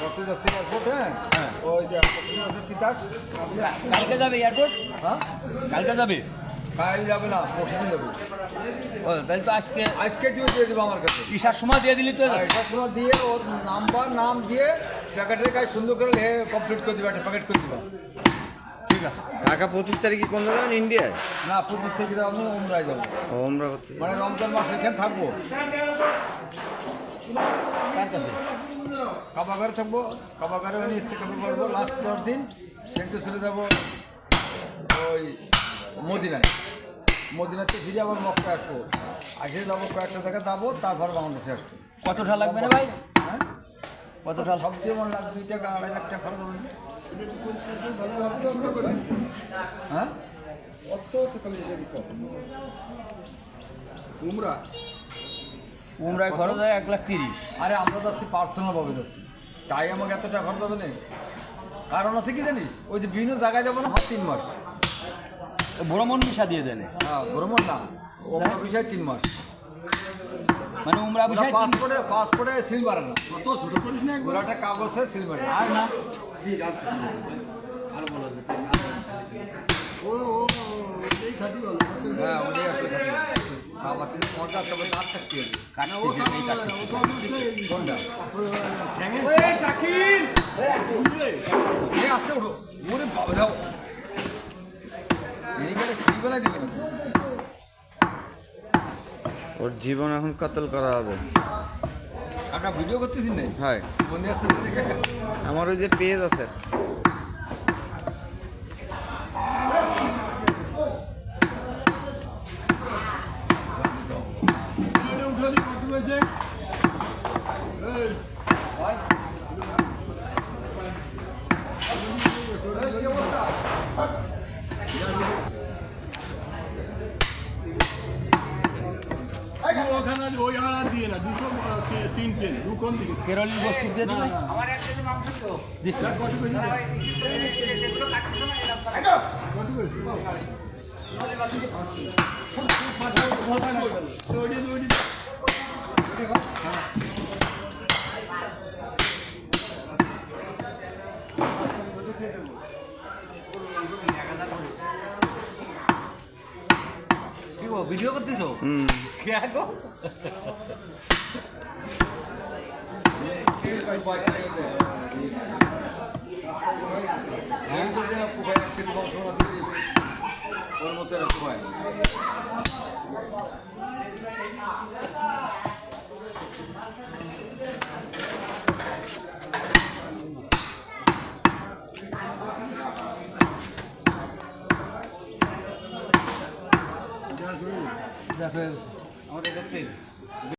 Rocky যাচ্ছে airport. হ্যাঁ ওই যে তিতাস কালকে যাবে এয়ারপোর্ট? হ্যাঁ কালকে যাবে? কাল যাবে না, পরশুদিন যাবে। ও তাহলে তো আজকে আজকে দিয়ে দেবো আমার কাছে। ঈশার সময় দিয়ে দিলি তো? এটার সময় দিয়ে ওর নাম দিয়ে প্যাকেটের কাজ সুন্দর করে কমপ্লিট করে দিবা, একটা প্যাকেট করে দিবা। ঠিক আছে। ঢাকা 25 তারিখে কোন যাবেন? ইন্ডিয়ায়? না 25 তারিখে যাবো, আমি উমরায় যাবো। ও ওমরা করতে। মানে রমজান মাস এখানে থাকবো, কার কাছে? কাবাগারে থাকবো। কাবাগারে আমি ইত্তেকাফ করবো লাস্ট 10 দিন। সেখানে চলে যাবো ওই মদিনায়। মদিনাতে ফিরে আবার মক্কা আসবো। আসে যাবো কয়েকটা জায়গায় যাবো, তারপর বাংলাদেশে আসবো। কতটা লাগবে না ভাই? হ্যাঁ কতটা? সবচেয়ে মনে লাগবে 2 টাকা 2.5 লাখ টাকা খরচ হবে। হ্যাঁ উমরায় খরচ হয় 1,30,000। আরে আমরা যাচ্ছি পার্সোনাল ভাবে যাচ্ছি, তাই আমাকে এত টাকা খরচ হবে না। কারণ আছে কি জানিস, ওই যে বিভিন্ন জায়গায় যাবো না, 3 মাস। ভ্রমণ ভিসা দিয়ে দেন? হ্যাঁ ভ্রমণ না, ওমরা বিষয় 3 মাস। মানে উমরা ভিসা পাসপোর্টে সিল মারে না, ওরাটা কাগজে সিল মারে আর না? হ্যাঁ ওটাই আসলে সাবাতে 50 টাকা দাঁত থাকতে হবে। কোনটা আসতে উঠো, ওরে বাবা যাও, এইখানে সেই বেলায় দিবে না। ওর জীবন এখন কতল করা হবে। কাকা ভিডিও করতেছি না? হয়, মনে আছে কাকা? আমার ওই যে পেজ আছে। কেরলীয় বস্তু দিয়ে দিবে? দিচ্ছি। ভিডিও করতেছো? কে গো? ওর মতো দেখো আমাদের